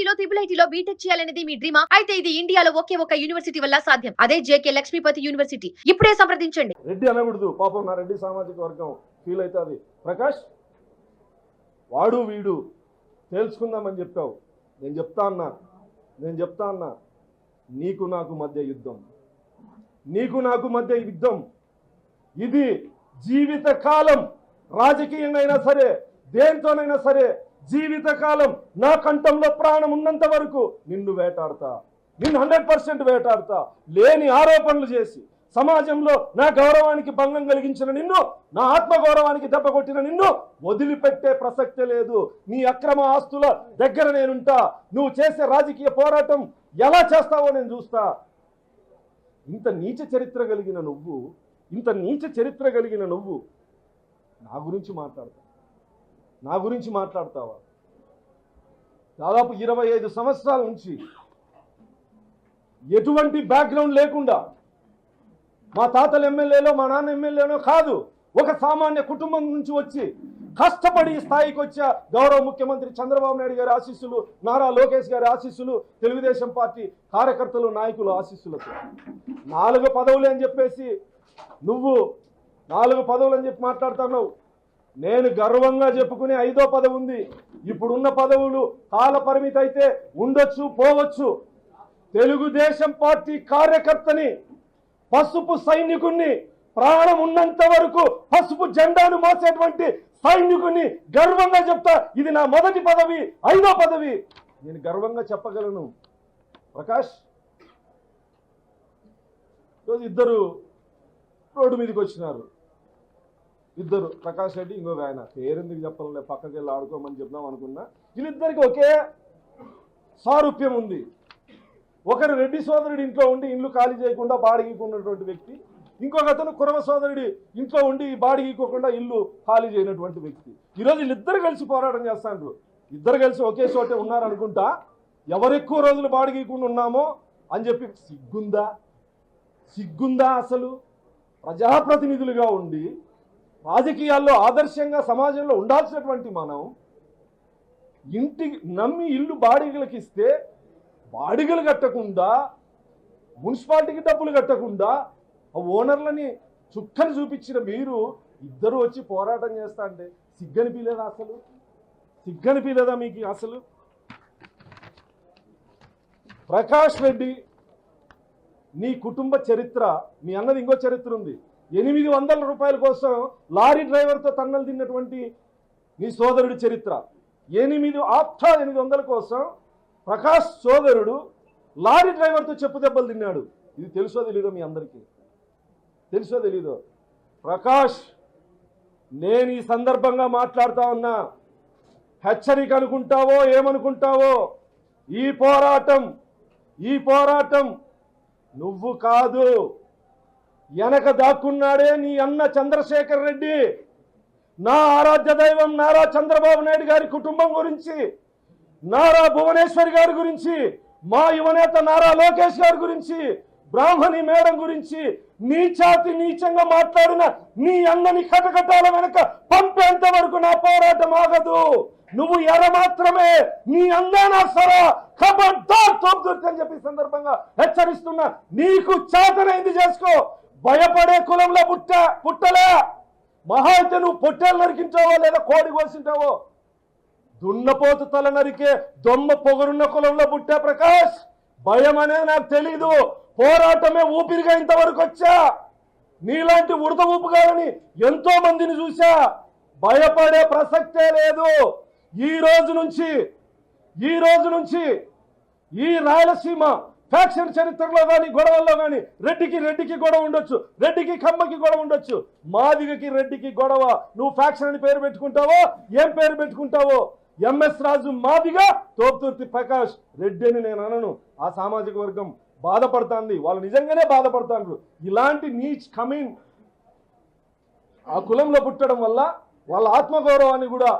ఐఐటీలో IIITలో BTech చేయాలనేది మీ డ్రీమా? అయితే ఇది ఇండియాలో ఒకే ఒక యూనివర్సిటీ వల్ల సాధ్యం. అదే జేకే లక్ష్మీపతి యూనివర్సిటీ. ఇప్పుడే సంప్రదించండి. రెడ్డి అనకూడదు, పాపం నా రెడ్డి సామాజిక వర్గం ఫీల్ అవుతుంది. ప్రకాష్, వాడు వీడు తేల్చుకుందామని చెప్పావు. నేను చెప్తా అన్నా నీకు నాకు మధ్య యుద్ధం. ఇది జీవితకాలం. రాజకీయంగా సరే, దేంతోనైనా సరే, జీవితకాలం నా కంఠంలో ప్రాణం ఉన్నంత వరకు నిన్ను వేటాడతా, నిన్ను 100% వేటాడతా. లేని ఆరోపణలు చేసి సమాజంలో నా గౌరవానికి భంగం కలిగించిన నిన్ను, నా ఆత్మగౌరవానికి దెబ్బ కొట్టిన నిన్ను వదిలిపెట్టే ప్రసక్తే లేదు. నీ అక్రమ ఆస్తుల దగ్గర నేనుంటా. నువ్వు చేసే రాజకీయ పోరాటం ఎలా చేస్తావో నేను చూస్తా. ఇంత నీచ చరిత్ర కలిగిన నువ్వు నా గురించి మాట్లాడతావా? దాదాపు 25 సంవత్సరాల నుంచి ఎటువంటి బ్యాక్గ్రౌండ్ లేకుండా, మా తాతల ఎమ్మెల్యేలో మా నాన్న ఎమ్మెల్యేనో కాదు, ఒక సామాన్య కుటుంబం నుంచి వచ్చి కష్టపడి స్థాయికి వచ్చే గౌరవ ముఖ్యమంత్రి చంద్రబాబు నాయుడు గారి ఆశీస్సులు, నారా లోకేష్ గారి ఆశీస్సులు, తెలుగుదేశం పార్టీ కార్యకర్తలు, నాయకుల ఆశీస్సులతో 4 పదవులు అని చెప్పేసి నువ్వు 4 పదవులు అని చెప్పి మాట్లాడుతున్నావు. నేను గర్వంగా చెప్పుకునే 5వ పదవి ఉంది. ఇప్పుడున్న పదవులు కాల పరిమితి అయితే ఉండొచ్చు, పోవచ్చు. తెలుగుదేశం పార్టీ కార్యకర్తని, పసుపు సైనికుణ్ణి, ప్రాణం ఉన్నంత వరకు పసుపు జెండాను మోసేటువంటి సైనికుని గర్వంగా చెప్తా. ఇది నా మొదటి పదవి, 5వ పదవి. నేను గర్వంగా చెప్పగలను. ప్రకాష్, రోజు ఇద్దరు రోడ్డు మీదకి వచ్చినారు. ఇద్దరు, ప్రకాష్ రెడ్డి, ఇంకొక ఆయన, పేరెందుకు చెప్పాలే, పక్కకి వెళ్ళి ఆడుకోమని చెప్దాం అనుకున్నా. వీళ్ళిద్దరికి ఒకే సారూప్యం ఉంది. ఒకరు రెడ్డి సోదరుడి ఇంట్లో ఉండి ఇల్లు ఖాళీ చేయకుండా బాడిగీకున్నటువంటి వ్యక్తి, ఇంకొక అతను కురవ సోదరుడి ఇంట్లో ఉండి బాడిగీకోకుండా ఇల్లు ఖాళీ చేయనటువంటి వ్యక్తి. ఈరోజు వీళ్ళిద్దరు కలిసి పోరాటం చేస్తాండ్రు. ఇద్దరు కలిసి ఒకే చోటే ఉన్నారనుకుంటా. ఎవరు ఎక్కువ రోజులు బాడిగీకుండా ఉన్నామో అని చెప్పి సిగ్గుందా అసలు? ప్రజాప్రతినిధులుగా ఉండి రాజకీయాల్లో ఆదర్శంగా సమాజంలో ఉండాల్సినటువంటి మనం ఇంటికి నమ్మి ఇల్లు బాడిగలకు ఇస్తే బాడిగలు కట్టకుండా, మున్సిపాలిటీకి డబ్బులు కట్టకుండా ఆ ఓనర్లని చుక్కని చూపించిన మీరు ఇద్దరు వచ్చి పోరాటం చేస్తా అంటే సిగ్గనిపించలేదా మీకు అసలు? ప్రకాష్ రెడ్డి, నీ కుటుంబ చరిత్ర, మీ అన్నది ఇంకో చరిత్ర ఉంది. 800 రూపాయల కోసం లారీ డ్రైవర్తో తన్నలు తిన్నటువంటి నీ సోదరుడి చరిత్ర. 800 కోసం ప్రకాష్ సోదరుడు లారీ డ్రైవర్తో చెప్పు దెబ్బలు తిన్నాడు. ఇది తెలుసో తెలీదో మీ అందరికీ? తెలుసో తెలీదో? ప్రకాష్, నేను ఈ సందర్భంగా మాట్లాడుతా ఉన్నా. హెచ్చరిక అనుకుంటావో ఏమనుకుంటావో, ఈ పోరాటం నువ్వు కాదు, వెనక దాక్కున్నాడే నీ అన్న చంద్రశేఖర్ రెడ్డి. నా ఆరాధ్య దైవం నారా చంద్రబాబు నాయుడు గారి కుటుంబం గురించి, నారా భువనేశ్వరి గారి గురించి, మా యువనేత నారా లోకేష్ గారి గురించి, బ్రాహ్మణి మేడం గురించి నీచంగా మాట్లాడిన నీ అన్నని కటకటాల వెనక పంపేంత వరకు నా పోరాటం ఆగదు. నువ్వు ఎర మాత్రమే, నీ అందానా సరా ఖబర్దార్ తోపుదుర్తి అని చెప్పి సందర్భంగా హెచ్చరిస్తున్నా. నీకు చేతనైంది చేసుకో. భయపడే కులంలో పుట్టలే. మహా అయితే నువ్వు పొట్టేలు నరికించావో లేదా కోడి కోసింటావో. దున్నపోతు తల నరికే దొమ్మ పొగరున్న కులంలో పుట్టా ప్రకాష్. భయం అనేది నాకు తెలీదు. పోరాటమే ఊపిరిగా ఇంతవరకు వచ్చా. నీలాంటి ఉడత ఊపుగాలని ఎంతో మందిని చూసా. భయపడే ప్రసక్తే లేదు. ఈ రోజు నుంచి ఈ రాయలసీమ ఫ్యాక్షన్ చరిత్రలో కానీ గొడవల్లో కానీ రెడ్డికి గొడవ ఉండొచ్చు, రెడ్డికి కమ్మకి గొడవ ఉండొచ్చు, మాదిగకి రెడ్డికి గొడవ. నువ్వు ఫ్యాక్షన్ అని పేరు పెట్టుకుంటావో, ఏం పేరు పెట్టుకుంటావో, ఎంఎస్ రాజు మాదిగా, తోపుతుర్తి ప్రకాష్ రెడ్డి అని నేను అనను. ఆ సామాజిక వర్గం బాధపడుతుంది, వాళ్ళు నిజంగానే బాధపడుతున్నారు. ఇలాంటి నీచ్ కమింగ్ ఆ కులంలో పుట్టడం వల్ల వాళ్ళ ఆత్మగౌరవాన్ని కూడా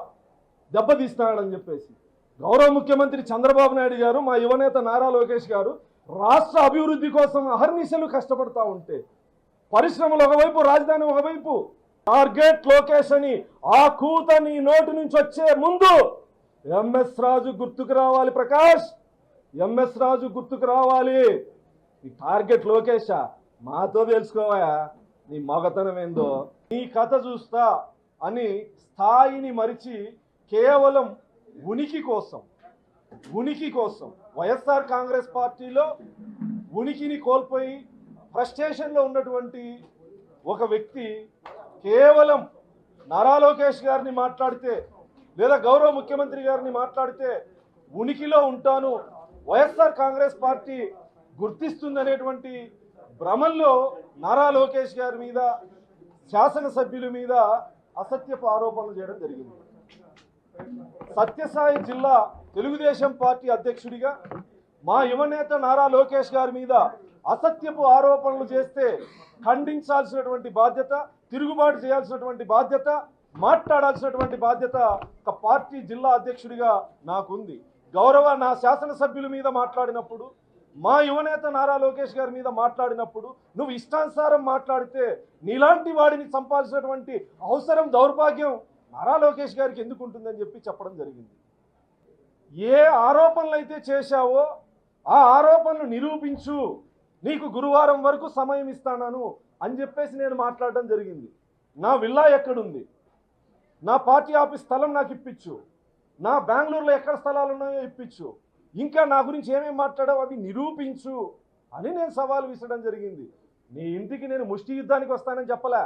దెబ్బతీస్తున్నాడని చెప్పేసి గౌరవ ముఖ్యమంత్రి చంద్రబాబు నాయుడు గారు, మా యువనేత నారా లోకేష్ గారు రాష్ట్ర అభివృద్ధి కోసం అహర్నిశలు కష్టపడతా ఉంటే, పరిశ్రమలు ఒకవైపు, రాజధాని ఒకవైపు, టార్గెట్ లోకేష్ అని ఆ కూత నీ నోటి నుంచి వచ్చే ముందు ఎంఎస్ రాజు గుర్తుకు రావాలి ప్రకాష్, ఎంఎస్ రాజు గుర్తుకు రావాలి. నీ టార్గెట్ లోకేషా, మాతో తెలుసుకోవా నీ మగతనం ఏందో. నీ కథ చూస్తా అని స్థాయిని మరిచి కేవలం ఉనికి కోసం వైఎస్ఆర్ కాంగ్రెస్ పార్టీలో ఉనికిని కోల్పోయి ఫ్రస్ట్రేషన్లో ఉన్నటువంటి ఒక వ్యక్తి కేవలం నారా లోకేష్ గారిని మాట్లాడితే లేదా గౌరవ ముఖ్యమంత్రి గారిని మాట్లాడితే ఉనికిలో ఉంటాను, వైఎస్ఆర్ కాంగ్రెస్ పార్టీ గుర్తిస్తుందనేటువంటి భ్రమంలో నారా లోకేష్ గారి మీద, శాసనసభ్యుల మీద అసత్యపు ఆరోపణలు చేయడం జరిగింది. సత్యసాయి జిల్లా తెలుగుదేశం పార్టీ అధ్యక్షుడిగా మా యువనేత నారా లోకేష్ గారి మీద అసత్యపు ఆరోపణలు చేస్తే ఖండించాల్సినటువంటి బాధ్యత, తిరుగుబాటు చేయాల్సినటువంటి బాధ్యత, మాట్లాడాల్సినటువంటి బాధ్యత ఒక పార్టీ జిల్లా అధ్యక్షుడిగా నాకుంది. నా శాసనసభ్యుల మీద మాట్లాడినప్పుడు, మా యువనేత నారా లోకేష్ గారి మీద మాట్లాడినప్పుడు నువ్వు ఇష్టానుసారం మాట్లాడితే నీలాంటి వాడిని చంపాల్సినటువంటి అవసరం, దౌర్భాగ్యం నారా లోకేష్ గారికి ఎందుకు ఉంటుందని చెప్పడం జరిగింది. ఏ ఆరోపణలు అయితే చేశావో ఆ ఆరోపణలు నిరూపించు, నీకు గురువారం వరకు సమయం ఇస్తాను అని చెప్పేసి నేను మాట్లాడడం జరిగింది. నా విల్లా ఎక్కడుంది, నా పార్టీ ఆఫీస్ స్థలం నాకు ఇప్పించు, నా బెంగళూరులో ఎక్కడ స్థలాలు ఉన్నాయో ఇప్పించు, ఇంకా నా గురించి ఏమేమి మాట్లాడావు అవి నిరూపించు అని నేను సవాల్ విసరడం జరిగింది. నీ ఇంటికి నేను ముష్టి యుద్ధానికి వస్తానని చెప్పలే,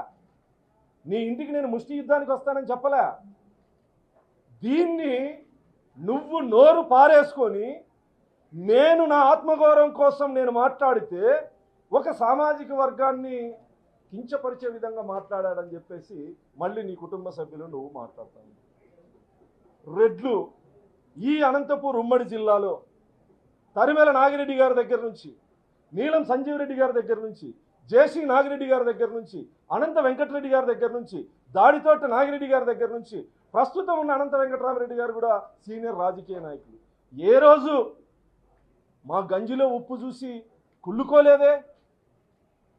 దీన్ని నువ్వు నోరు పారేసుకొని నేను నా ఆత్మగౌరవం కోసం నేను మాట్లాడితే ఒక సామాజిక వర్గాన్ని కించపరిచే విధంగా మాట్లాడాడని చెప్పేసి మళ్ళీ నీ కుటుంబ సభ్యులు నువ్వు మాట్లాడతావు. రెడ్లు ఈ అనంతపూర్ ఉమ్మడి జిల్లాలో తరిమేల నాగిరెడ్డి గారి దగ్గర నుంచి, నీలం సంజీవ్ రెడ్డి గారి దగ్గర నుంచి, జేసీ నాగిరెడ్డి గారి దగ్గర నుంచి, అనంత వెంకటరెడ్డి గారి దగ్గర నుంచి, దాడితోట నాగిరెడ్డి గారి దగ్గర నుంచి, ప్రస్తుతం ఉన్న అనంత వెంకటరామరెడ్డి గారు కూడా సీనియర్ రాజకీయ నాయకులు. ఏ రోజు మా గంజిలో ఉప్పు చూసి కుళ్ళుకోలేదే,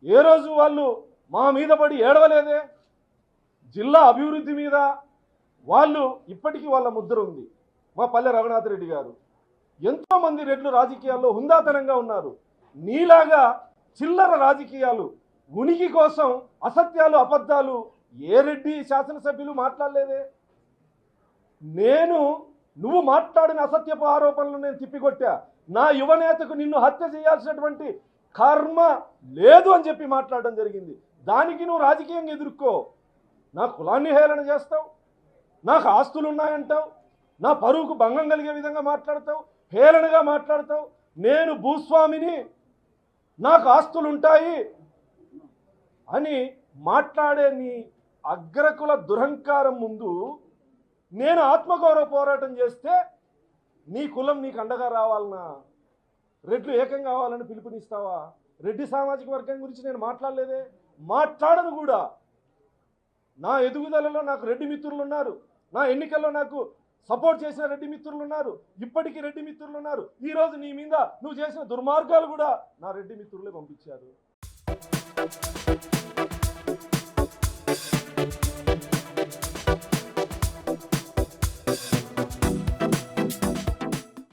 ఏ రోజు వాళ్ళు మా మీద పడి ఏడవలేదే. జిల్లా అభివృద్ధి మీద వాళ్ళు ఇప్పటికీ వాళ్ళ ముద్ర ఉంది. మా పల్లె రఘునాథ్ రెడ్డి గారు, ఎంతోమంది రెడ్లు రాజకీయాల్లో హుందాతనంగా ఉన్నారు. నీలాగా చిల్లర రాజకీయాలు, ఉనికి కోసం అసత్యాలు, అబద్ధాలు ఏ రెడ్డి శాసనసభ్యులు మాట్లాడలేదే. నువ్వు మాట్లాడిన అసత్యపు ఆరోపణలు నేను తిప్పికొట్టా. నా యువనేతకు నిన్ను హత్య చేయాల్సినటువంటి కర్మ లేదు అని చెప్పి మాట్లాడడం జరిగింది. దానికి నువ్వు రాజకీయంగా ఎదుర్కో. నా కులాన్ని హేళన చేస్తావు, నాకు ఆస్తులు ఉన్నాయంటావు, నా పరువుకు భంగం కలిగే విధంగా మాట్లాడతావు, హేళనగా మాట్లాడతావు. నేను భూస్వామిని, నాకు ఆస్తులు ఉంటాయి అని మాట్లాడే నీ అగ్రకుల దురహంకారం ముందు నేను ఆత్మగౌరవ పోరాటం చేస్తే నీ కులం నీకు అండగా రావాలన్నా, రెడ్లు ఏకం కావాలని పిలుపునిస్తావా? రెడ్డి సామాజిక వర్గం గురించి నేను మాట్లాడలేదే, మాట్లాడను కూడా. నా ఎదుగుదలలో నాకు రెడ్డి మిత్రులు ఉన్నారు, నా ఎన్నికల్లో నాకు సపోర్ట్ చేసిన రెడ్డి మిత్రులు ఉన్నారు, ఇప్పటికీ రెడ్డి మిత్రులు ఉన్నారు. ఈరోజు నీ మీద నువ్వు చేసిన దుర్మార్గాలు కూడా నా రెడ్డి మిత్రులే పంపించారు.